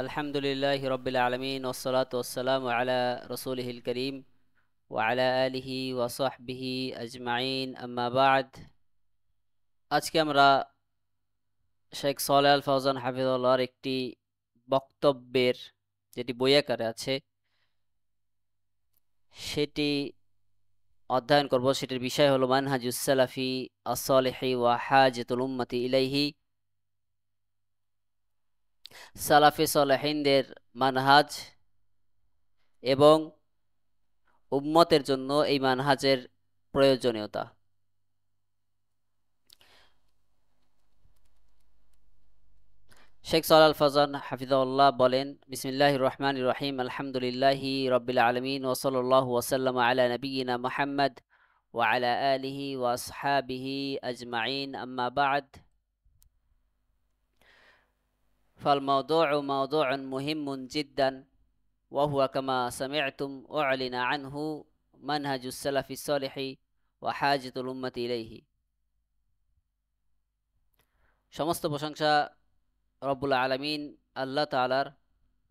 আলহামদুলিল্লাহি রব্বিল আলামিন ওয়াসসালাতু ওয়াসসালামু আলা রাসূলিহিল কারীম ওয়া আলা আলিহি ওয়া সাহবিহি আজমাইন আম্মা বা'দ। আজকে আমরা শেখ সালেহ আল ফাওজান হাফিজাহুল্লাহর একটি বক্তব্যের যেটি বই আকারে আছে সেটি অধ্যয়ন করব। সেটির বিষয় হলো মানহাজুস সালাফি আস-সালিহি ওয়া হাজাতুল উম্মতি ইলাইহি। সালাফি সালেহিনদের মানহাজ এবং উম্মতের জন্য এই মানহাজের প্রয়োজনীয়তা। শেখ সালেহ আল ফাওজান হাফিজাহুল্লাহ বলেন, বিসমিল্লাহির রহমানির রহিম, আলহামদুলিল্লাহি রব্বিল আলামিন ওয়া সাল্লাল্লাহু ওয়া সাল্লামা আলা নাবিয়িনা মুহাম্মদ ওয়া আলা আলিহি ওয়া আসহাবিহি আজমাইন আম্মা বা'দ। ফাল মাওদু'ু মাওদু'উন মুহিম্মুন জিদ্দান ওয়া হুয়া কামা সামি'তুম উ'লিনা আনহু মানহাজুস সালাফিস সালিহি ওয়া হাজাতুল উম্মতি ইলাইহি। সমস্ত প্রশংসা রব্বুল আলামিন আল্লাহ তাআলার।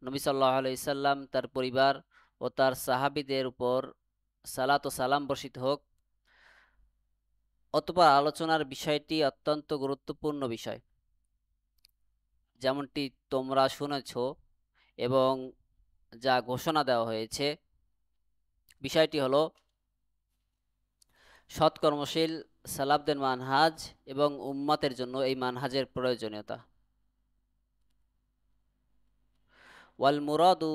নবী সাল্লাল্লাহু আলাইহি সাল্লাম, তার পরিবার ও তার সাহাবীদের উপর সালাত ও সালাম বর্ষিত হোক। অতঃপর আলোচনার বিষয়টি অত্যন্ত গুরুত্বপূর্ণ বিষয়, যেমনটি তোমরা শুনেছ এবং যা ঘোষণা দেওয়া হয়েছে। বিষয়টি হলো সৎকর্মশীল সালাফদের মানহাজ এবং উম্মতের জন্য এই মানহাজের প্রয়োজনীয়তা। ওয়াল মুরাদু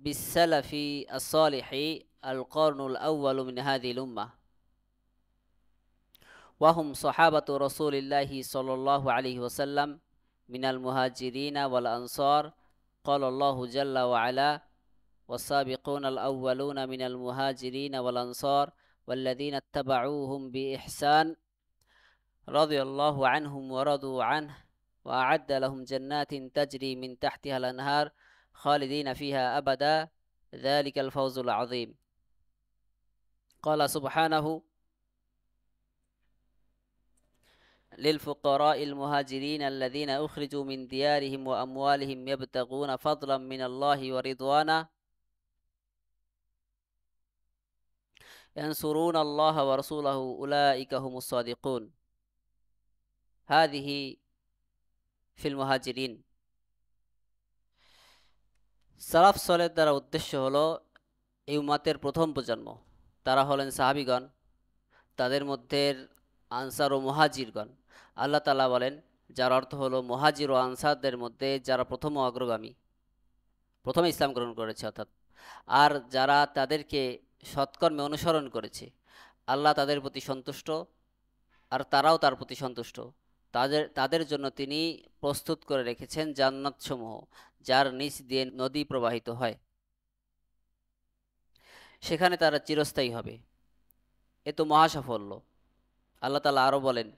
বিসসালাফি আস-সালিহি আল কর্নুল আউয়ালু মিন হাযিহিল উম্মাহ ওয়াহুম সাহাবাতু রাসূলিল্লাহি সাল্লাল্লাহু আলাইহি ওয়াসাল্লাম মিনাল মুহাজিরিনা ওয়াল আনসার। ক্বালাল্লাহু জাল্লা ওয়া আলা ওয়াস-সাবিকুনাল আউয়ালুনা মিনাল মুহাজিরিনা ওয়াল আনসার ওয়াল্লাযীনা ইত্তাবাউহুম বিইহসান রাদিয়াল্লাহু আনহুম ওয়া রাদু আনহু ওয়া আ'আদ্দা লাহুম জান্নাতিন তাজরি মিন তাহতিহাল আনহার খালিদিনা ফিহা আবাদা যালিকাল ফাওজুল আযীম। ক্বালা সুবহানাহু للفقراء المهاجرين الذين أخرجوا من ديارهم وأموالهم يبتغون فضلا من الله ورضوانا ينصرون الله ورسوله أولئك هم الصادقون هذه في المهاجرين। সালাফ সালেহ দ্বারা উদ্দেশ্য হলো এই উম্মতের প্রথম প্রজন্ম, তারা হলেন সাহাবীগণ, তাদের মধ্যে আনসার ও মুহাজিরগণ। আল্লাহ তাআলা বলেন, যার অর্থ হলো মুহাজির ও আনসারদের মধ্যে যারা প্রথম অগ্রগামী, প্রথমে ইসলাম গ্রহণ করেছে অর্থাৎ, আর যারা তাদেরকে সৎকর্মে অনুসরণ করেছে, আল্লাহ তাদের প্রতি সন্তুষ্ট আর তারাও তার প্রতি সন্তুষ্ট। তাদের জন্য তিনি প্রস্তুত করে রেখেছেন জান্নাতসমূহ, যার নিচ দিয়ে নদী প্রবাহিত হয়, সেখানে তারা চিরস্থায়ী হবে। এ তো মহাসাফল্য। আল্লাহ তাআলা আরও বলেন,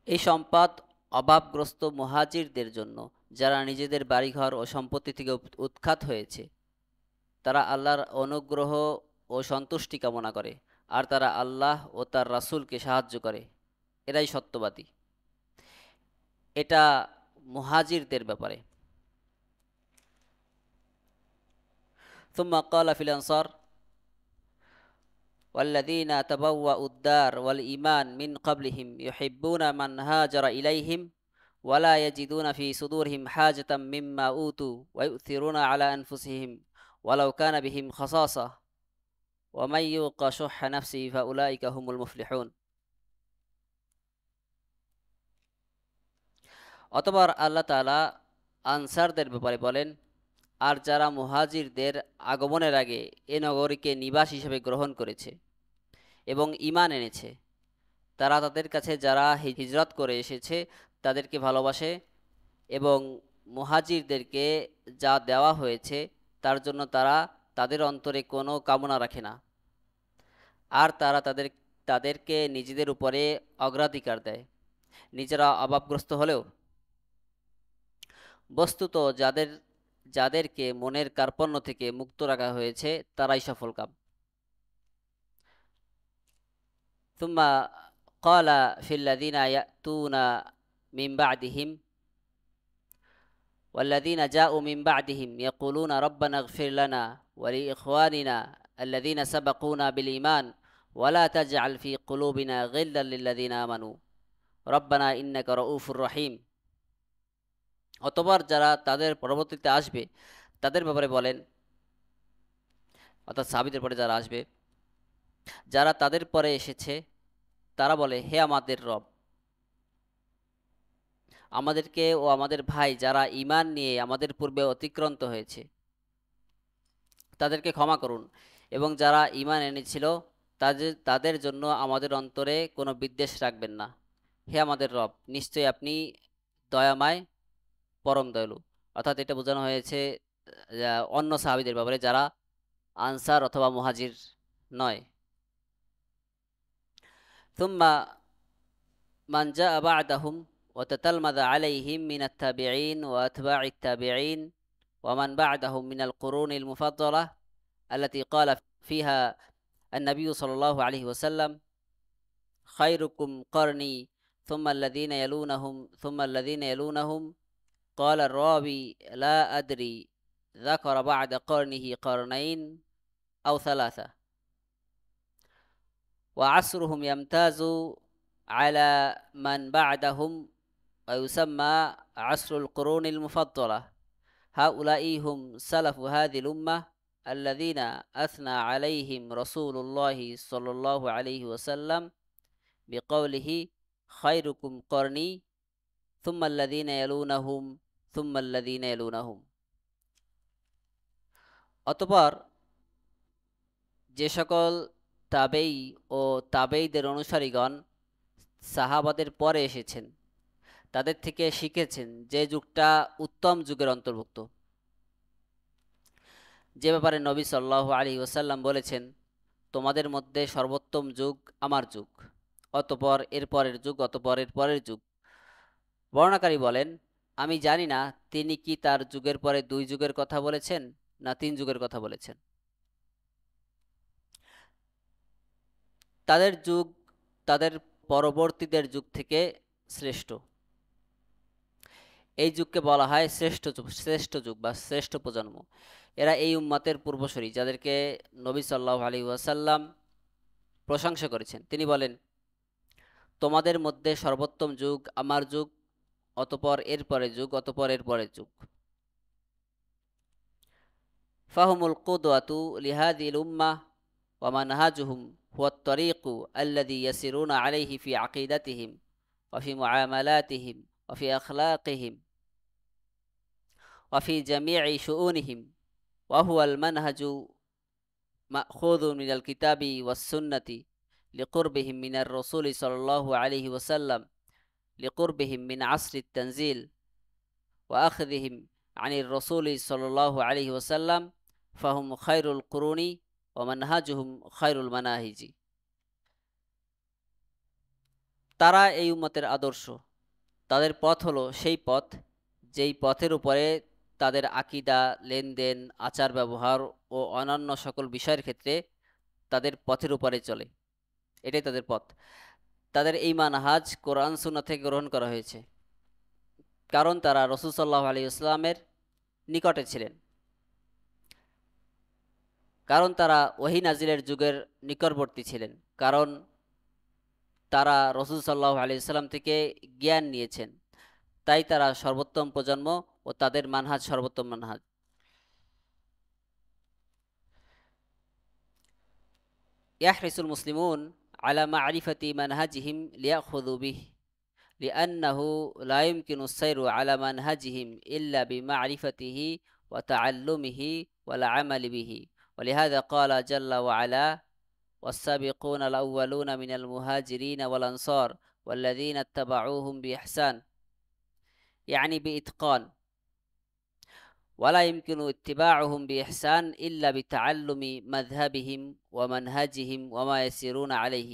এই সম্পদ অভাবগ্রস্ত মুহাজিরদের জন্য, যারা নিজেদের বাড়িঘর ও সম্পত্তি থেকে উৎখাত হয়েছে। তারা আল্লাহর অনুগ্রহ ও সন্তুষ্টি কামনা করে, আর তারা আল্লাহ ও তার রাসূলকে সাহায্য করে, এরাই সত্যবাদী। এটা মুহাজিরদের ব্যাপারে। সুম্মা ক্বালা ফিল আনসার ওয়াল্লাযীনা তাবাওয়াউদ দার ওয়াল ঈমান মিন ক্বাবলিহিম ইউহিব্বুনা মান হাজারা ইলাইহিম ওয়া লা ইয়াজিদুনা ফি সুদুরিহিম হাজাতাম মিম্মা উতু ওয়া ইউথিরুনা আলা আনফুসিহিম ওয়ালাউ কানা বিহিম খাসাসা ওয়া মান ইউকা শুহ্হা নাফসিহি ফাউলাইকা হুমুল মুফলিহুন। অতঃপর আল্লাহ তাআলা আনসারদের ব্যাপারে বলেন, আর যারা মুহাজিরদের আগমনের আগে এ নগরীকে নিবাস হিসেবে গ্রহণ করেছে এবং ঈমান এনেছে, তারা তাদের কাছে যারা হিজরত করে এসেছে তাদেরকে ভালোবাসে এবং মুহাজিরদেরকে যা দেওয়া হয়েছে তার জন্য তারা তাদের অন্তরে কোনো কামনা রাখে না, আর তারা তাদেরকে নিজেদের উপরে অগ্রাধিকার দেয়, নিজেরা অভাবগ্রস্ত হলেও। বস্তুত যাদেরকে মনের কার্পণ্য থেকে মুক্ত রাখা হয়েছে তারাই সফলকাম। ثم قال في الذين يأتون من بعدهم والذين جاءوا من بعدهم يقولون ربنا اغفر لنا ولإخواننا الذين سبقونا بالإيمان ولا تجعل في قلوبنا غلا للذين آمنوا ربنا إنك رؤوف رحيم। অতঃপর যারা তাদের পরবর্তীতে আসবে তাদের ব্যাপারে বলেন, অর্থাৎ সাহাবীদের পরে যারা আসবে, যারা তাদের পরে এসেছে তারা বলে, হে আমাদের রব, আমাদেরকে ও আমাদের ভাই যারা ঈমান নিয়ে আমাদের পূর্বে অতিক্রান্ত হয়েছে তাদেরকে ক্ষমা করুন, এবং যারা ঈমান এনেছিল তাদের জন্য আমাদের অন্তরে কোনো বিদ্বেষ রাখবেন না। হে আমাদের রব, নিশ্চয়ই আপনি দয়াময়, পরম দয়ালু। অর্থাৎ এটা বোঝানো হয়েছে অন্য সাহাবীদের ব্যাপারে যারা আনসার অথবা মুহাজির নয়। থুম্মা মান জাআ বা'দাহুম ওয়া তাতালমাযা আলাইহিম মিনাত তাবিঈন ওয়া আতবা'িত তাবিঈন ওয়া মান বা'দাহুম মিনাল কুরুনিল মুফাদ্দালাহ আল্লাতী ক্বালা ফিহা النبي صلى الله عليه وسلم خيركم قرني ثم الذين يلونهم ثم الذين يلونهم قال الراوي لا أدري ذكر بعد قرنه قرنين أو ثلاثة وعصرهم يمتاز على من بعدهم ويسمى عصر القرون المفضلة هؤلاء هم سلف هذه الأمة الذين أثنى عليهم رسول الله صلى الله عليه وسلم بقوله خيركم قرني ثم الذين يلونهم ثم الذين يلونهم। অতঃপর যে সকল তাবেই ও তাবেইদের অনুসারীগণ সাহাবাদের পরে এসেছেন তাদের থেকে শিখেছেন যে যুগটা উত্তম যুগের অন্তর্ভুক্ত, যে ব্যাপারে নবী সাল্লাল্লাহু আলাইহি ওয়াসাল্লাম বলেছেন, তোমাদের মধ্যে সর্বোত্তম যুগ আমার যুগ, অতঃপর এর পরের যুগ, অতঃপর এর পরের যুগ। বর্ণনাকারী বলেন, আমি জানি না তিনি কি তার যুগের পরে 2 যুগের কথা বলেছেন না 3 যুগের কথা বলেছেন। তাদের যুগ তাদের পরবর্তীদের যুগ থেকে শ্রেষ্ঠ। এই যুগকে বলা হয় শ্রেষ্ঠ যুগ বা শ্রেষ্ঠ প্রজন্ম। এরা এই উম্মতের পূর্বসূরি যাদেরকে নবী সাল্লাল্লাহু আলাইহি ওয়াসাল্লাম প্রশংসা করেছেন। তিনি বলেন, তোমাদের মধ্যে সর্বোত্তম যুগ আমার যুগ, অতঃপর এর পরের যুগ, অতঃপর এর পরের যুগ। ফাহুমুল কুদওয়াতু লিহাদিল উম্মাহ ওয়া মানহাজুহুম হুয়া আত-তরীকু আল্লাযী ইয়াসিরুনা আলাইহি ফি আকিদাতিহিম ওয়া ফি মুআমালাতিহিম ওয়া ফি আখলাকিহিম ওয়া ফি জামিঈ শুউনিহিম ওয়া হুয়াল মানহাজু মা'খুযুন মিনাল কিতাবি ওয়াস সুন্নাতি লিকুরবিহিম মিনার রাসূলি সাল্লাল্লাহু আলাইহি ওয়াসাল্লাম লিকুরবিহিম মিন আসরিত তানজিল ওয়া আখযিহিম আনির রাসূলি সাল্লাল্লাহু আলাইহি ওয়াসাল্লাম ফাহুম খায়রুল কুরুনি ওয়া মানহাজুহুম খায়রুল মানাহিজি। তারা এই উম্মতের আদর্শ, তাদের পথ হলো সেই পথ যেই পথের উপরে তাদের আকীদা, লেনদেন, আচার ব্যবহার ও অন্যান্য সকল বিষয়ের ক্ষেত্রে তাদের পথের উপরে চলে, এটাই তাদের পথ। তাদের এই মানহাজ কোরআন সুন্নাহ থেকে গ্রহণ করা হয়েছে, কারণ তারা রাসূল সাল্লাল্লাহু আলাইহি ওয়াসাল্লামের নিকটে ছিলেন, কারণ তারা ওহী নাজিলের যুগের নিকটবর্তী ছিলেন, কারণ তারা রাসূল সাল্লাল্লাহু আলাইহি ওয়াসাল্লাম থেকে জ্ঞান নিয়েছেন, তাই তারা সর্বোত্তম প্রজন্ম ও তাদের মানহাজ সর্বোত্তম মানহাজ। ইয়াহরিসুল মুসলিমুন আলা মা'রিফাতি মানহাজিহিম লিয়াখুযু বিহি লিআন্নাহু লা ইমকিনু আস-সাইরু আলা মানহাজিহিম ইল্লা বিমা'রিফাতিহি ওয়া তা'আল্লুমিহি ওয়াল আমালি বিহি ওয়ালিহাযা ক্বালা জাল্লা ওয়া আলা والسابقون الأولون من المهاجرين والأنصار والذين اتبعوهم بإحسان يعني بإتقان ولا يمكن اتباعهم بإحسان إلا بتعلم مذهبهم ومنهجهم وما يسيرون عليه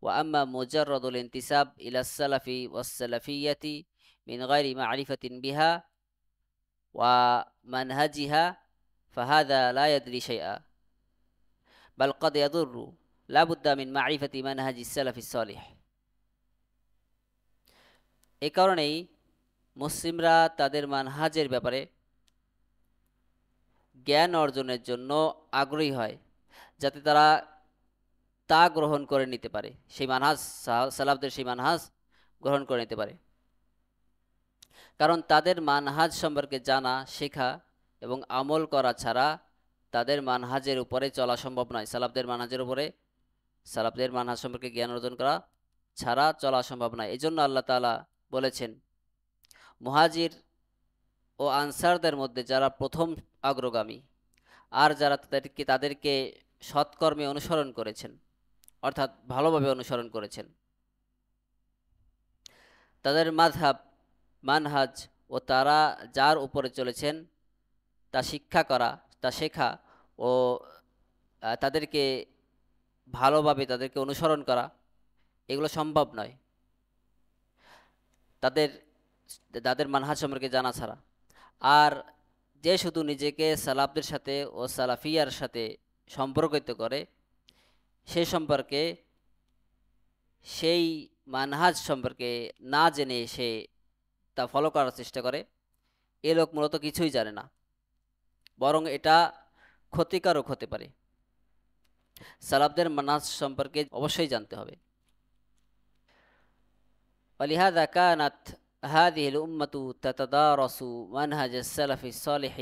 وأما مجرد الانتساب إلى السلف والسلفية من غير معرفة بها ومنهجها فهذا لا يدري شيئا بل قد يضر لا بد من معرفة منهج السلف الصالح। এই কারণেই মুসলিমরা তাদের মানহাজের ব্যাপারে জ্ঞান অর্জনের জন্য আগ্রহী হয়, যাতে তারা তা গ্রহণ করে নিতে পারে, সেই মানহাজ, সালাফদের সেই মানহাজ গ্রহণ করে নিতে পারে। কারণ তাদের মানহাজ সম্পর্কে জানা, শেখা এবং আমল করা ছাড়া তাদের মানহাজের উপরে চলা সম্ভব নয়। সালাফদের মানহাজ সম্পর্কে জ্ঞান অর্জন করা ছাড়া চলা সম্ভব নয়। এই জন্য আল্লাহ তাআলা বলেছেন, মুহাজির ও আনসারদের মধ্যে যারা প্রথম অগ্রগামী আর যারা তাদেরকে সৎকর্মে অনুসরণ করেছেন, অর্থাৎ ভালোভাবে অনুসরণ করেছেন, তাদের মানহাজ ও তারা যার উপরে চলেছেন তা শিক্ষা করা, তা শেখা ও তাদেরকে ভালোভাবে তাদেরকে অনুসরণ করা, এগুলো সম্ভব নয় তাদের তাদের মানহাজ সম্পর্কে জানা ছাড়া। আর যে শুধু নিজেকে সালাফদের সাথে ও সালাফিয়ার সাথে সম্পর্কিত করে, সে সম্পর্কে, সেই মানহাজ সম্পর্কে না জেনে সে তা ফলো করার চেষ্টা করে, এ লোক মূলত কিছুই জানে না, বরং এটা ক্ষতিকারক হতে পারে। সালাফদের মানহাজ সম্পর্কে অবশ্যই জানতে হবে। ولهذا كانت هذه الأمة تتدارس منهج السلف الصالح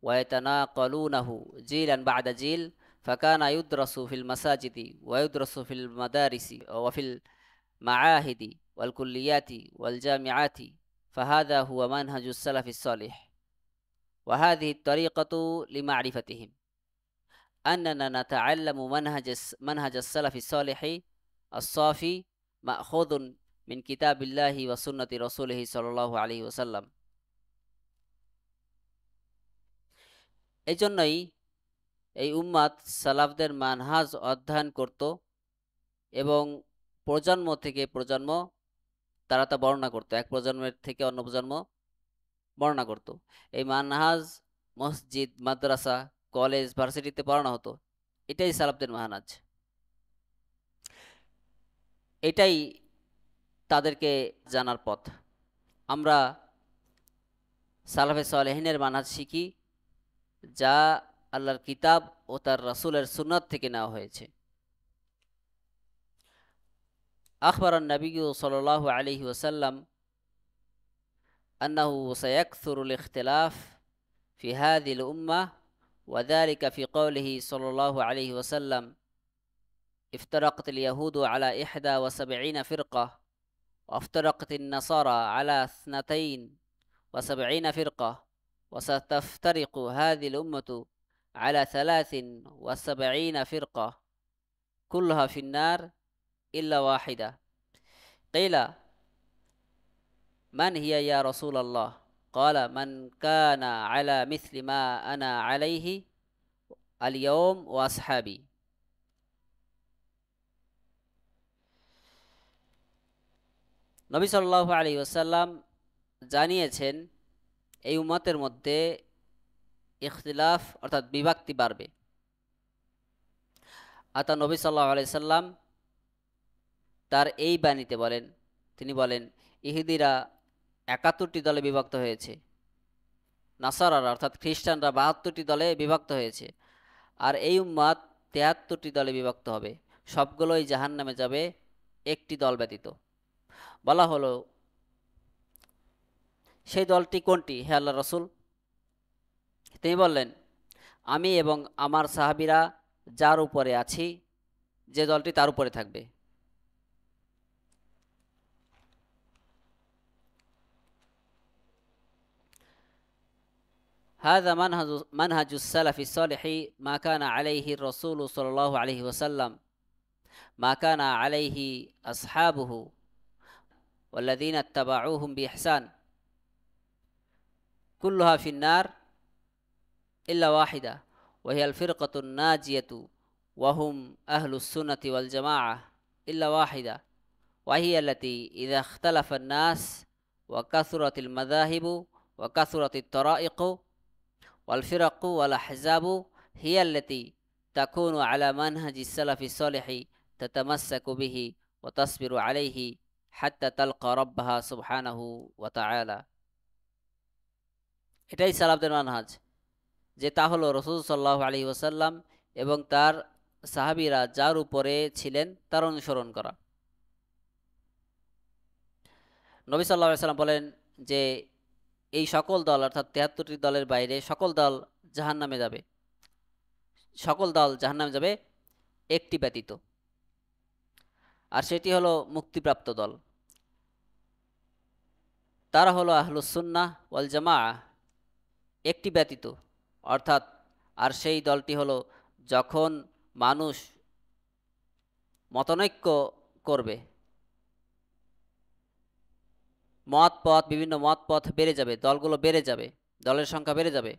ويتناقلونه جيلا بعد جيل، فكان يدرس في المساجد ويدرس في المدارس وفي المعاهد والكليات والجامعات، فهذا هو منهج السلف الصالح. وهذه الطريقة لمعرفتهم أننا نتعلم منهج السلف الصالح الصافي مأخوذ من كتاب الله وسنة رسوله صلى الله عليه وسلم. এই জন্যই এই উম্মাত সালাফদের মানহাজ অধ্যয়ন করত এবং প্রজন্ম থেকে প্রজন্ম তারা তা বর্ণনা করত, এক প্রজন্মের থেকে অন্য প্রজন্ম বর্ণনা করত। এই মানহাজ মসজিদ, মাদ্রাসা, কলেজ, ভার্সিটিতে পড়ানো হতো। এটাই সালাফদের মানহাজ, এটাই তাদেরকে জানার পথ। আমরা সালাফে সালেহিনের মানহাজ শিখি, যা আল্লাহর কিতাব ও তার রাসূলের সুন্নাত থেকে নেওয়া হয়েছে। আখবরান নবী সাল্লাল্লাহু আলাইহি ওয়াসাল্লাম أنه سيكثر الاختلاف في هذه الأمة، وذلك في قوله صلى الله عليه وسلم: افترقت اليهود على 71 فرقة، وافترقت النصارى على 72 فرقة، وستفترق هذه الأمة على 73 فرقة، كلها في النار إلا واحدة. قيل: من هي يا رسول الله؟ قال: من كان على مثل ما أنا عليه اليوم وأصحابي. নবী সাল্লাল্লাহু আলাইহি ওয়াসাল্লাম জানিয়েছেন, এই উম্মতের মধ্যে ইখতিলাফ অর্থাৎ বিভক্তি বাড়বে। আতা নবী সাল্লাল্লাহু আলাইহি সাল্লাম তার এই বাণীতে বলেন, তিনি বলেন, ইহুদিরা 71টি দলে বিভক্ত হয়েছে, নাসারারা অর্থাৎ খ্রিস্টানরা 72টি দলে বিভক্ত হয়েছে, আর এই উম্মাত 73টি দলে বিভক্ত হবে, সবগুলোই জাহান্নামে যাবে একটি দল ব্যতীত। বলা হলো, সেই দলটি কোনটি হে আল্লাহ রাসূল? তিনি বললেন, আমি এবং আমার সাহাবীরা যার উপরে আছি, যে দলটি তার উপরে থাকবে। هذا منهج السلف الصالح ما كان عليه الرسول صلى الله عليه وسلم، ما كان عليه أصحابه والذين اتبعوهم بإحسان، كلها في النار إلا واحدة وهي الفرقة الناجية وهم أهل السنة والجماعة إلا واحدة، وهي التي إذا اختلف الناس وكثرت المذاهب وكثرت الطرائق والفرق والأحزاب هي التي تكون على منهج السلف الصالح تتمسك به وتصبر عليه হাত্তা তালকা রাব্বাহা সুবহানাহু ওয়া তাআলা। এটাই সালাফদের মানহাজ, যে তা হলো রাসূল সাল্লাল্লাহু আলাইহি ওয়াসাল্লাম এবং তার সাহাবীরা যার উপরে ছিলেন তার অনুসরণ করা। নবী সাল্লাল্লাহু আলাইহি ওয়াসাল্লাম বলেন যে এই সকল দল অর্থাৎ ৭৩টি দলের বাইরে সকল দল জাহান্নামে যাবে, সকল দল জাহান্নামে যাবে একটি ব্যতীত, আর সেটি হলো মুক্তিপ্রাপ্ত দল। তারা হলো আহলুস সুন্নাহ ওয়াল জামাআহ, একটি ব্যতীত অর্থাৎ, আর সেই দলটি হলো যখন মানুষ মতানৈক্য করবে, মত পথ বিভিন্ন মত পথ বেড়ে যাবে, দলগুলো বেড়ে যাবে, দলের সংখ্যা বেড়ে যাবে,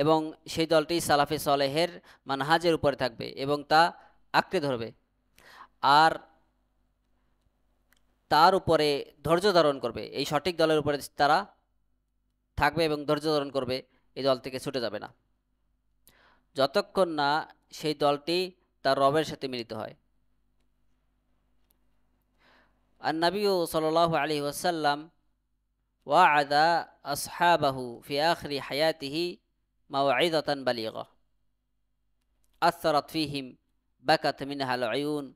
এবং সেই দলটি সালাফে সলেহের মানহাজের উপরে থাকবে এবং তা আঁকড়ে ধরবে আর তার উপরে ধৈর্য ধারণ করবে। এই সঠিক দলের উপরে তারা থাকবে এবং ধৈর্য ধারণ করবে, এই দল থেকে ছুটে যাবে না যতক্ষণ না সেই দলটি তার রবের সাথে মিলিত হয়। আর নবী সাল্লাল্লাহু আলাইহি ওয়াসাল্লাম ওয়া'আদা আসহাবাহু ফি আখিরি হায়াতিহি মাও'ইযাতান বালিগা আথরাত ফীহিম বাকাত মিনহাল উয়ুন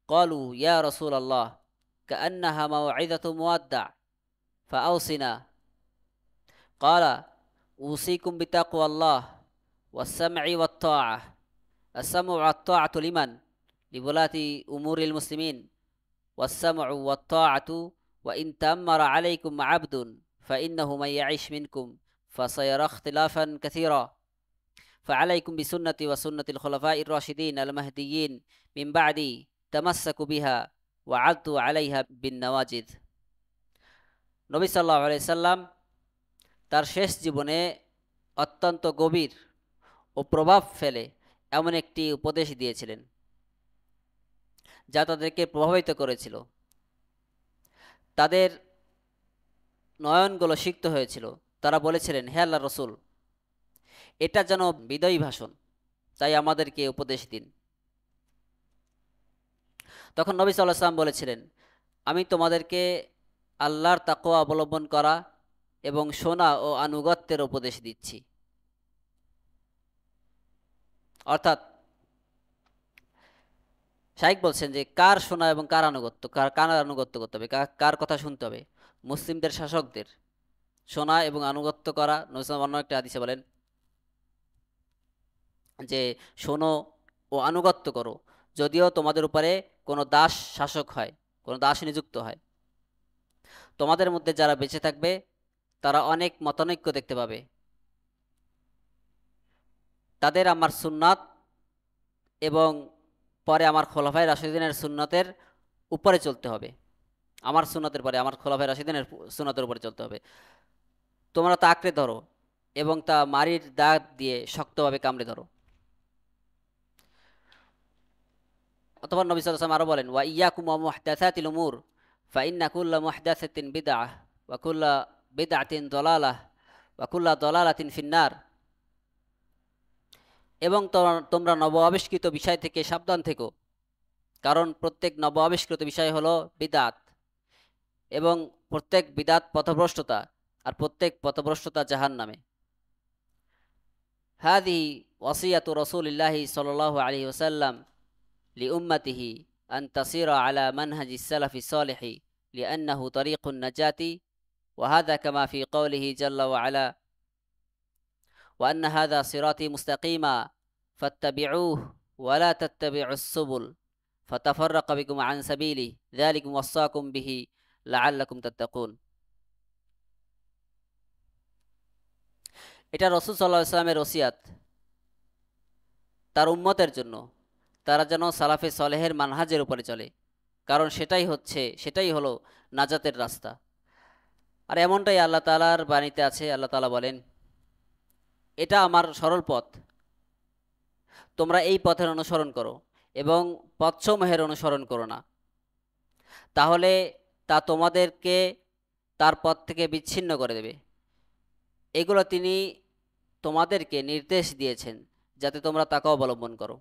ক্বালু ইয়া রাসূলাল্লাহ কাআন্নাহা মাও'ইযাতু মুওয়াদ্দা ফাআওসিনা ক্বালা উসীকুম বিতাকওয়াল্লাহ ওয়াস-সাম'i ওয়াত-তাআহ। আস-সাম'ু ওয়াত-তাআতু লিমান লিওলাতি উমুরিল মুসলিমিন ওয়াস-সাম'ু ওয়াত-তাআতু ওয়া ইন তা'আম্মারা আলাইকুম 'আবদুন ফাইন্নাহু মান ইয়া'iশ মিনকুম ফাসায়ারা ইখতিলাফান কাসীরা ফা'আলাইকুম বিসুন্নতি ওয়া সুন্নাতিল খুলাফা'iর রাশিদিন আল মাহদিয়্যিন মিন বা'দি তামাসসাকু বিহা ওয়া 'আদু 'আলাইহা বিন নওয়াজিদ। নবী সাল্লাল্লাহু আলাইহি সাল্লাম তার শেষ জীবনে অত্যন্ত গভীর ও প্রভাব ফেলে এমন একটি উপদেশ দিয়েছিলেন যা তাদেরকে প্রভাবিত করেছিল, তাদের নয়নগুলো সিক্ত হয়েছিল। তারা বলেছিলেন, হে আল্লাহর রাসূল, এটা যেন বিদায়ী ভাষণ, তাই আমাদেরকে উপদেশ দিন। তখন নবী সাল্লাল্লাহু আলাইহি সাল্লাম বলেছিলেন, আমি তোমাদেরকে আল্লাহর তাকওয়া অবলম্বন করা এবং শোনা ও আনুগত্যের উপদেশ দিচ্ছি। অর্থাৎ শাইখ বলছেন যে কার শোনা এবং কার আনুগত্য, কার আনুগত্য করতে হবে, কার কথা শুনতে হবে? মুসলিমদের শাসকদের শোনা এবং আনুগত্য করা। নবী সাল্লাল্লাহু অন্য একটা হাদিসে বলেন যে শোনো ও আনুগত্য করো, যদিও তোমাদের উপরে কোনো দাস শাসক হয়, কোনো দাস নিযুক্ত হয়। তোমাদের মধ্যে যারা বেঁচে থাকবে তারা অনেক মতানৈক্য দেখতে পাবে, তাদের আমার সুন্নাত এবং পরে আমার খোলাফায়ে রাশিদিনের সুন্নতের উপরে চলতে হবে, আমার সুন্নতের পরে আমার খোলাফায়ে রাশিদিনের সুন্নতের উপরে চলতে হবে। তোমরা তা আঁকড়ে ধরো এবং তা মারির দাগ দিয়ে শক্তভাবে কামড়ে ধরো। অথবা নবী সাল্লাল্লাহু আলাইহি ওয়াসাল্লাম আরো বলেন, ওয়া ইয়াকুম ওয়া মুহদাসাতিল উমুর ফাইন্না কুল্লা মুহদাসাতিন বিদআহ ওয়া কুল্লা বিদআতিন দালালাহ ওয়া কুল্লা দালালাতিন ফিন্নার। এবং তোমরা নব আবিষ্কৃত বিষয় থেকে সাবধান থেকো, কারণ প্রত্যেক নব আবিষ্কৃত বিষয় হলো বিদআত, এবং প্রত্যেক বিদআত পথভ্রষ্টতা, আর প্রত্যেক পথভ্রষ্টতা জাহান্নামে। হাদিহি ওয়াসিয়াতু রাসূলিল্লাহি সাল্লাল্লাহু আলাইহি ওয়াসাল্লাম লিউম্মাতিহি আন তাসিরা আলা মানহাজিস সালাফিস সালিহি লিআন্নাহু তরিকুন নাজাতি ওয়া হাযা কামা ফি কওলিহি জাল্লা ওয়া আলা ওয়া আন্না হাযা সিরাতি মুস্তাকিমা ফাত্তাবিউহু ওয়া লা তাত্তাবিউস সুবুল ফাতাফাররাকা বিকুম আন সাবিলি যালিকুম ওয়াসাকুম বিহি লাআল্লাকুম তাত্তাকুন। এটা রাসূল সাল্লাল্লাহু আলাইহি ওয়াসাল্লামের ওসিয়াত তার উম্মতের জন্য, তারা যেন সালাফে সলেহের মানহাজের উপরে চলে, কারণ সেটাই হলো নাজাতের রাস্তা। আর এমনটাই আল্লাহ তাআলার বাণীতে আছে। আল্লাহ তাআলা বলেন, এটা আমার সরল পথ, তোমরা এই পথের অনুসরণ করো এবং পথসমূহের অনুসরণ করো না, তাহলে তা তোমাদেরকে তার পথ থেকে বিচ্ছিন্ন করে দেবে। এগুলো তিনি তোমাদেরকে নির্দেশ দিয়েছেন যাতে তোমরা তাকে অবলম্বন করো।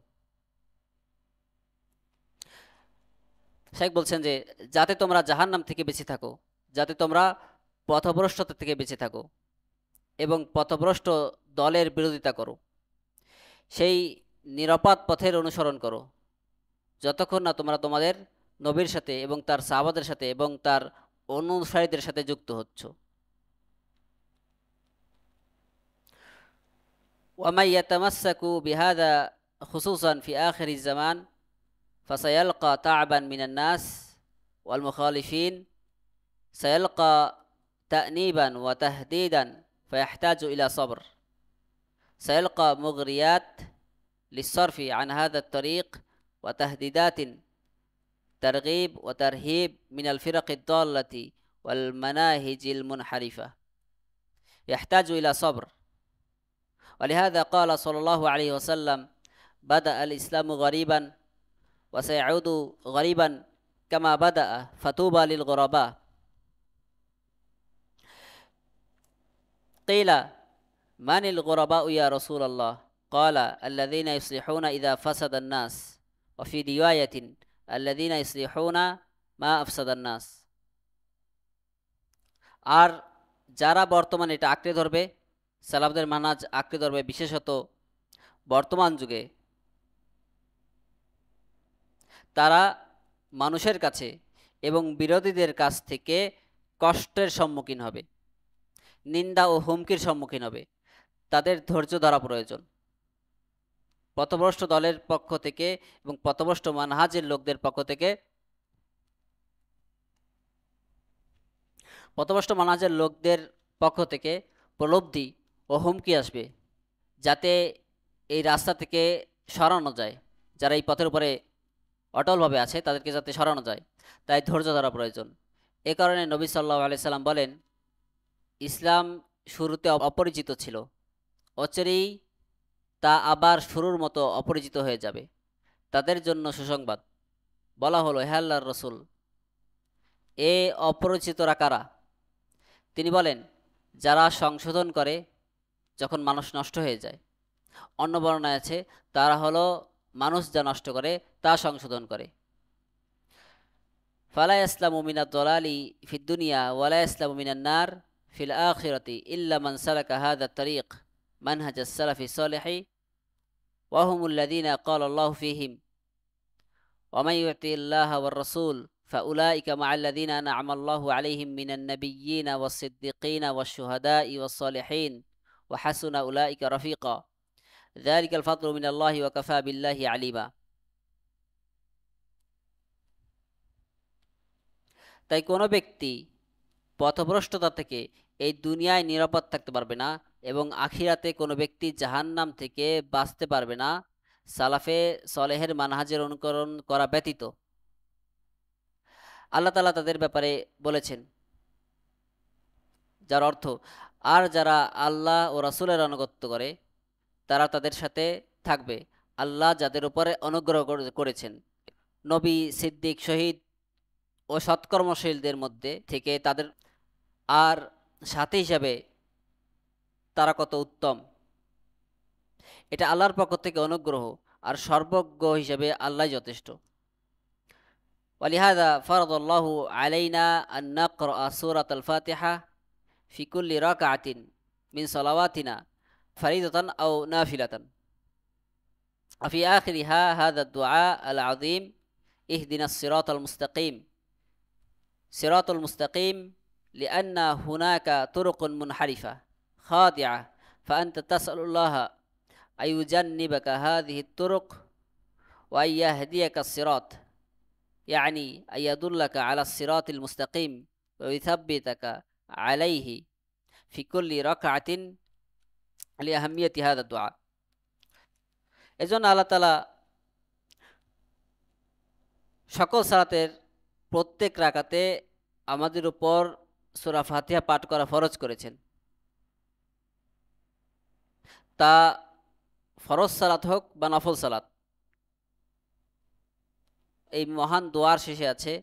শেখ বলছেন যে যাতে তোমরা জাহান্নাম থেকে বেঁচে থাকো, যাতে তোমরা পথভ্রষ্টতা থেকে বেঁচে থাকো এবং পথভ্রষ্ট দলের বিরোধিতা করো, সেই নিরাপদ পথের অনুসরণ করো যতক্ষণ না তোমরা তোমাদের নবীর সাথে এবং তার সাহাবাদের সাথে এবং তার অনুসারীদের সাথে যুক্ত হচ্ছ। ওয়ামাই ইয়াতামাসসাকু বিহাদা খুসুসান ফি আখিরিজ জামান ফাসায়ালকা তা'বান মিনান নাস ওয়াল মুখালিফিন সায়ালকা তা'নিবান ওয়া তাহদিদান ফায়াহতাজু ইলা সবর সায়ালকা মুগরিয়াত লিসসরফি আন হাদা আত-তরিক ওয়া তাহদিদাতিন ترغيب وترهيب من الفرق الضالة والمناهج المنحرفة يحتاج إلى صبر. ولهذا قال صلى الله عليه وسلم بدأ الإسلام غريبا وسيعود غريبا كما بدأ فطوبى للغرباء. قيل من الغرباء يا رسول الله؟ قال الذين يصلحون إذا فسد الناس، وفي رواية الذين يصلحون ما أفسد الناس. আর যারা বর্তমানে এটা আঁকড়ে ধরবে, সালাফদের মানহাজ আঁকড়ে ধরবে, বিশেষত বর্তমান যুগে, তারা মানুষের কাছে এবং বিরোধীদের কাছ থেকে কষ্টের সম্মুখীন হবে, নিন্দা ও হুমকির সম্মুখীন হবে। তাদের ধৈর্য ধরা প্রয়োজন। পথভ্রষ্ট দলের পক্ষ থেকে এবং পথভ্রষ্ট মানহাজের লোকদের পক্ষ থেকে, পথভ্রষ্ট মানহাজের লোকদের পক্ষ থেকে প্রলোভী ও হুমকি আসবে, যাতে এই রাস্তা থেকে সরানো যায়। যারা এই পথের উপরে অটলভাবে আছে তাদেরকে যাতে সরানো যায়, তাই ধৈর্য ধরা প্রয়োজন। এ কারণে নবী সাল্লাল্লাহু আলাইহি সাল্লাম বলেন, ইসলাম শুরুতে অপরিচিত ছিল, অচিরেই তা আবার শুরুর মতো অপরিচিত হয়ে যাবে। তাদের জন্য সুসংবাদ। বলা হলো, হে আল্লাহর রসুল, এ অপরিচিতরা কারা? তিনি বলেন, যারা সংশোধন করে যখন মানুষ নষ্ট হয়ে যায়। অন্য বর্ণনায় আছে, তারা হলো মানুষ যা নষ্ট করে তা সংশোধন করে। ফালা ইসলামু মিনাদ দালালি ফিদ দুনিয়া ওয়ালা ইসলামু মিনান নার ফিল আখিরাতি ইল্লা মান সালাকা হাদা তরিক মানহাজাস সালাফি সালিহি ওয়া হুমুল্লাযীনা ক্বালা আল্লাহু ফীহিম ওয়া মান ইউতিল্লাহা ওয়ার রাসূল ফাউলাইকা মা'আল্লাযীনা আন'আমা আল্লাহু আলাইহিম মিনান নাবিয়্যিনা ওয়াস সিদ্দীকিনা ওয়াশ শুহাদাই ওয়াস সালিহিন ওয়া হাসুনা উলাইকা রাফীকা যালিকাল ফাদলু মিনাল্লাহি ওয়া কাফা বিল্লাহি আলিমা। তাই কোনো ব্যক্তি পথভ্রষ্টতা থেকে এই দুনিয়ায় নিরাপদ থাকতে পারবে না এবং আখিরাতে কোনো ব্যক্তি জাহান্নাম থেকে বাঁচতে পারবে না সালাফে সলেহের মানহাজের অনুকরণ করা ব্যতীত। আল্লাহ তাআলা তাদের ব্যাপারে বলেছেন, যার অর্থ, আর যারা আল্লাহ ও রাসূলের আনুগত্য করে তারা তাদের সাথে থাকবে আল্লাহ যাদের উপরে অনুগ্রহ করেছেন, নবী, সিদ্দিক, শহীদ ও সৎকর্মশীলদের মধ্যে থেকে তাদের। আর সাথী হিসাবে তারা কত উত্তম! এটা আল্লাহর পক্ষ থেকে অনুগ্রহ, আর সর্বজ্ঞ হিসাবে আল্লাহ যথেষ্ট। ওয়ালিহাযা ফারাদাল্লাহু আলাইনা আন নাকরা সূরাতাল ফাতিহা ফি কুল্লি রাকআতিন মিন সালাওয়াতিনা ফারিদাতান আও নাফিলাতান ফি আখিরিহা হাযা দুআ আল আযীম ইহদিনাস সিরাতাল মুস্তাকিম সিরাতাল মুস্তাকিম لأن هناك طرق منحرفة خاطئة فأنت تسأل الله أن يجنبك هذه الطرق وأن يهديك الصراط، يعني أن يدلك على الصراط المستقيم ويثبتك عليه في كل ركعة لأهمية هذا الدعاء. এজন্য আল্লাহ তাআলা সকল সালাতের প্রত্যেক রাকাতে আমাদের উপর সূরা ফাতিহা পাঠ করা ফরজ করেছেন। তা ফরজ সালাত হোক বা নফল সালাত। এই মহান দোয়ার শেষে আছে,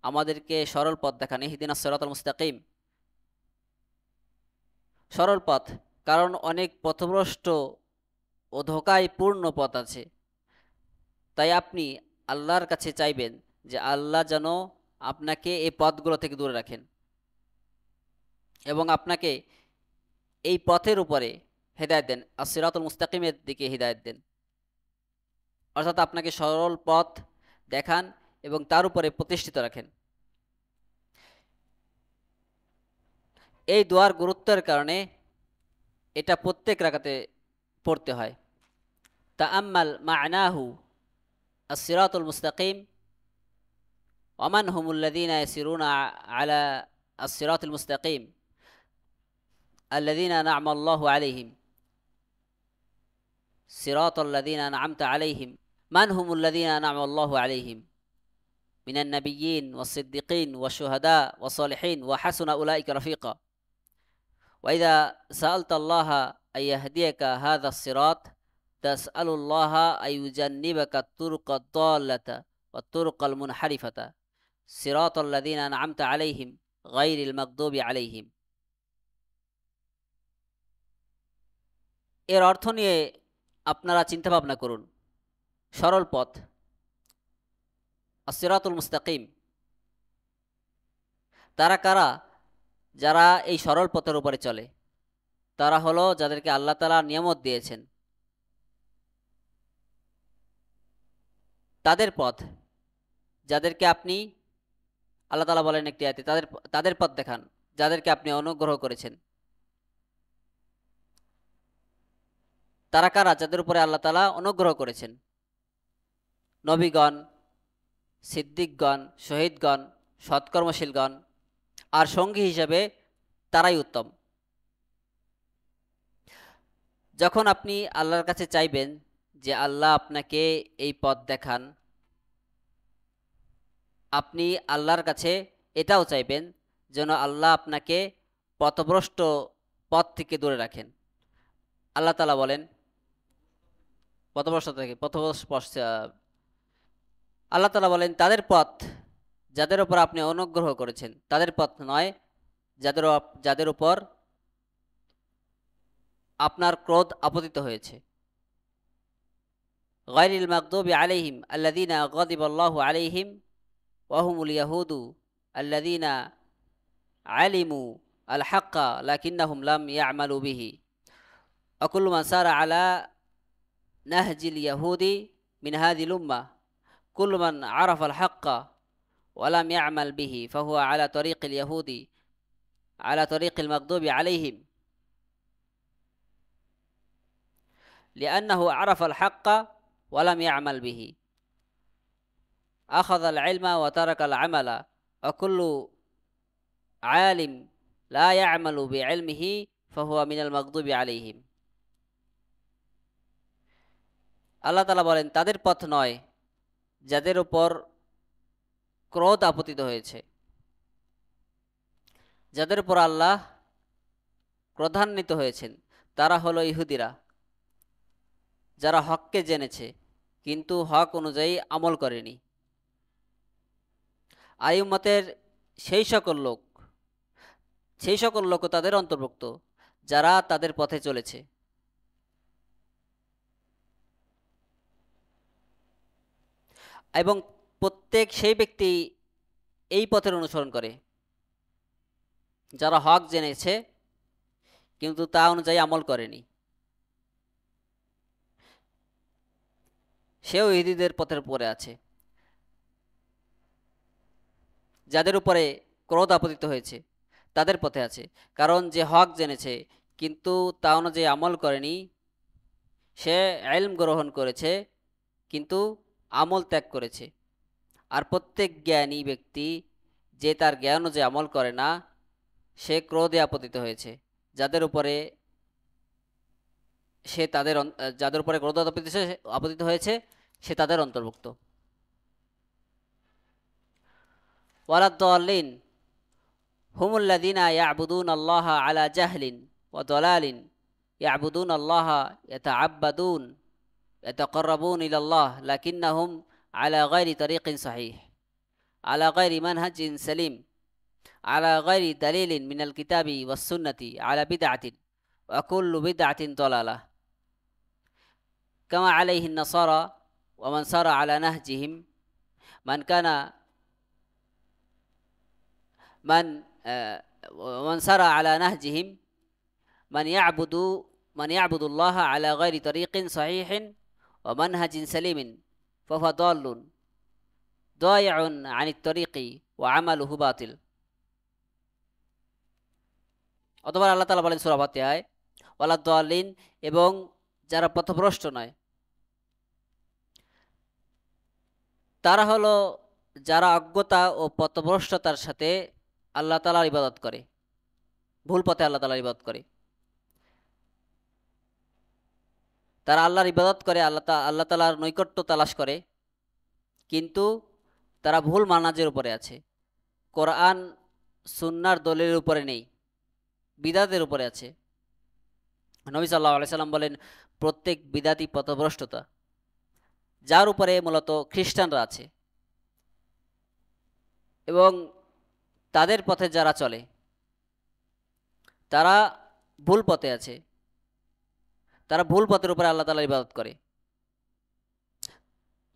আমাদেরকে সরল পথ দেখান, ইহদিনাস সিরাতাল মুস্তাকিম, সরল পথ। কারণ অনেক পথভ্রষ্ট ও ধোঁকায় পূর্ণ পথ আছে। তাই আপনি আল্লাহর কাছে চাইবেন যে আল্লাহ যেন আপনাকে এই পথগুলো থেকে দূরে রাখেন এবং আপনাকে এই পথের উপরে হেদায়েত দেন, as-সিরাতুল মুস্তাকিমের দিকে হিদায়ত দেন, অর্থাৎ আপনাকে সরল পথ দেখান এবং তার উপরে প্রতিষ্ঠিত রাখেন। এই দোয়ার গুরুত্বের কারণে এটা প্রত্যেক রাকাতে পড়তে হয়। তাআম্মাল মা'নাহু as-সিরাতুল মুস্তাকিম ওয়ামান হুমুল্লাযীনা ইয়াসিরুনা আলা as-সিরাতুল মুস্তাকিম আল্লাযীনা আন'আমা আল্লাহু আলাইহিম সিরাতাল্লাযীনা আন'আমতা আলাইহিম মান হুমুল্লাযীনা আন'আমা আল্লাহু আলাইহিম মিনান নাবিয়্যিন ওয়াস-সিদ্দিকিন ওয়াশ-শুহাদা ওয়াস-সালিহিন ওয়া হাসুনা উলাইকা রাফীকা وإذا سألت الله أن يهديك هذا الصراط تسأل الله أن يجنبك الطرق الضالة والطرق المنحرفة صراط الذين أنعمت عليهم غير المغضوب عليهم। এর অর্থ নিয়ে আপনারা চিন্তা ভাবনা করুন। সরল পথ as-সিরাতুল মুস্তাকিম, তারা কারা? যারা এই সরল পথের উপরে চলে তারা হলো যাদেরকে আল্লাহ তাআলা নিয়ামত দিয়েছেন, তাদের পথ, যাদেরকে আপনি আল্লাহ তাআলা বলেন একটি আয়াতে তাদের পথ দেখান যাদেরকে আপনি অনুগ্রহ করেছেন। তারা কারা? যাদের উপরে আল্লাহ তাআলা অনুগ্রহ করেছেন, নবীগণ, সিদ্দিকগণ, শহীদগণ, সৎকর্মশীলগণ, আর সঙ্গী হিসেবে তারাই উত্তম। যখন আপনি আল্লাহর কাছে চাইবেন যে আল্লাহ আপনাকে এই পথ দেখান, আপনি আল্লাহর কাছে এটাও চাইবেন যেন আল্লাহ আপনাকে পথভ্রষ্ট পথ থেকে দূরে রাখেন। আল্লাহ তাআলা বলেন আল্লাহ তাআলা বলেন তাদের পথ যাদের উপর আপনি অনুগ্রহ করেছেন, তাদের পথ নয় যাদের উপর আপনার ক্রোধ আপতিত হয়েছে। গায়রিল মাগদুবি আলাইহিম আল্লাযীনা গাযিবাল্লাহু আলাইহিম ওয়া হুমুল ইয়াহুদু আল্লাযীনা আলিমু আল হাক্কা লাকিন্নাহুম লাম ইয়া'মালু বিহি ওয়া কুল্লু মান সারা আলা নাহজিল ইয়াহুদি মিন হাযিহিল উম্মাহ কুল্লু মান আরাফা আল হাক্কা ওয়া লাম ইয়া'মাল বিহি ফাহুয়া আলা তরিকিল ইয়াহুদি আলা তরিকিল মাগদুবি আলাইহিম লিআন্নাহু আরাফা আল হাক্কা ওয়া লাম ইয়া'মাল বিহি আখাযা আল ইলমা ওয়া তারাকা আল আমালা ওয়া কুল্লু আলিম লা ইয়া'মালু বিইলমিহি ফাহুয়া মিনাল মাগদুবি আলাইহিম। আল্লাহ তাআলা বলেন তাদের পথ নয় যাদের উপর ক্রোধ আপতিত হয়েছে, যাদের উপর আল্লাহ ক্রোধান্বিত হয়েছেন, তারা হলো ইহুদিরা যারা হককে জেনেছে কিন্তু হক অনুযায়ী আমল করেনি। আর এই উম্মতের সেই সকল লোক তাদের অন্তর্ভুক্ত যারা তাদের পথে চলেছে। এবং প্রত্যেক সেই ব্যক্তি এই পথের অনুসরণ করে যারা হক জেনেছে কিন্তু তা অনুযায়ী আমল করেনি, সেও ইহুদিদের পথের উপরে আছে। যাদের উপরে ক্রোধ আপতিত হয়েছে তাদের পথে আছে, কারণ যে হক জেনেছে কিন্তু তা অনুযায়ী আমল করেনি, সে ইলম গ্রহণ করেছে কিন্তু আমল ত্যাগ করেছে। আর প্রত্যেক জ্ঞানী ব্যক্তি যে তার জ্ঞান অনুযায়ী আমল করে না, সে ক্রোধে আপতিত হয়েছে। যাদের উপরে ক্রোধ আপতিত হয়েছে সে তাদের অন্তর্ভুক্ত। ওয়ালাদ-দাল্লিন হুমুল্লাযীনা ইয়া'বুদুনাল্লাহা আলা জাহলিন ওয়া দালালিন ইয়া'বুদুনাল্লাহা ইয়াতা'আব্বাদুন ইয়াতাকাররাবুন ইলাল্লাহ লাকিন্নাহুম আলা গায়রি তরিকিন সহিহ আলা গায়রি মানহাজিন সালিম আলা গায়রি দালিলিন মিনাল কিতাবি ওয়াস সুন্নতি আলা বিদআতিন ওয়া কুল্লু বিদআতিন দালালাহ কামা আলাইহিন নাসারা ওয়া মান সারা আলা নাহজিহিম মান কানা মান মান সারা আলা নাহজিহিম মান ইয়াবুদু মান ইয়াবুদুল্লাহ আলা গায়রি তরিকিন সহিহিন ওয়া মানহাজিন সালিমিন ফাহুয়া দাল্লুন দায়িউন আনিত তরিকি ওয়া আমালুহু বাতিল। অথবা আল্লাহ তাআলা বলেন সূরা ফাতিহায় ওয়ালা দাল্লিন, এবং যারা পথভ্রষ্ট নয় তারা হলো যারা অজ্ঞতা ও পথভ্রষ্টতার সাথে আল্লাহ তাআলার ইবাদত করে, ভুল পথে আল্লাহ তাআলার ইবাদত করে। তারা আল্লাহর ইবাদত করে, আল্লাহ তাআলার নৈকট্য তালাশ করে, কিন্তু তারা ভুল মানাজের উপরে আছে, কোরআন সুন্নাহর দলিলের উপরে নেই, বিদাতের উপরে আছে। নবী সাল্লাল্লাহু আলাইহি সাল্লাম বলেন প্রত্যেক বিদাতি পথভ্রষ্টতা, যার উপরে মূলত খ্রিস্টানরা আছে এবং তাদের পথে যারা চলে তারা ভুল পথে আছে, তারা ভুল পথের উপরে আল্লাহ তাআলার ইবাদত করে,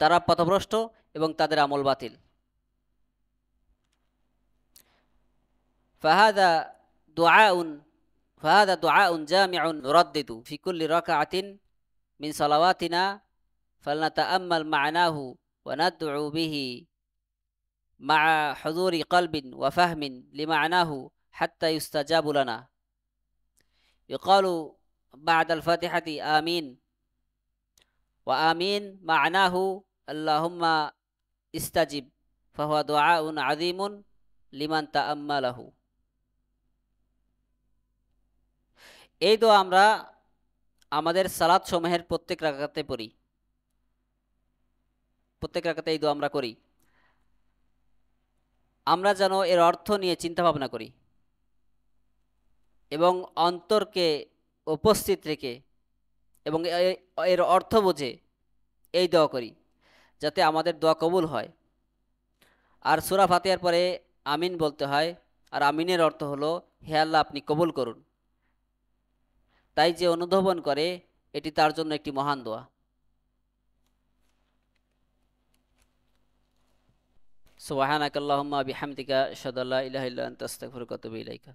তারা পথভ্রষ্ট এবং তাদের আমল বাতিল। ফাহাদা দুআউন ফাহাদা দুআউন জামিউন নুরাদ্দিদু ফি কুল্লি রাকআতিন মিন সালাওয়াতিনা ফালনাতাআম্মাল মা'নাহু ওয়া নাদ'উ বিহি মা'a হুযুরি কলবিন ওয়া ফাহমিন লিমা'নাহু হাত্তা ইউস্তাজাবু লানা। ইউকালু বা'দাল ফাতিহাতি আমিন ওয়া আমিন মা'নাহু আল্লাহুম্মা ইস্তাজিব ফাহুয়া দুআউন আযীমুন লিমান তাআম্মালাহু। এই দোয়া আমরা আমাদের সালাত সমূহের প্রত্যেক রাকাতে পড়ি, প্রত্যেক রাকাতে এই দোয়া আমরা করি। আমরা যেন এর অর্থ নিয়ে চিন্তা ভাবনা করি এবং অন্তরকে উপস্থিত রেখে এবং এর অর্থ বুঝে এই দোয়া করি, যাতে আমাদের দোয়া কবুল হয়। আর সূরা ফাতিহার পরে আমিন বলতে হয়, আর আমিনের অর্থ হলো হে আল্লাহ আপনি কবুল করুন। তাই যে অনুধাবন করে এটি তার জন্য একটি মহান দোয়া। সুবহানাকাল্লাহুম্মা বিহামদিকা আশহাদু আল্লা ইলাহা ইল্লা আনতা আস্তাগফিরুকা ওয়া আতুবু ইলাইকা।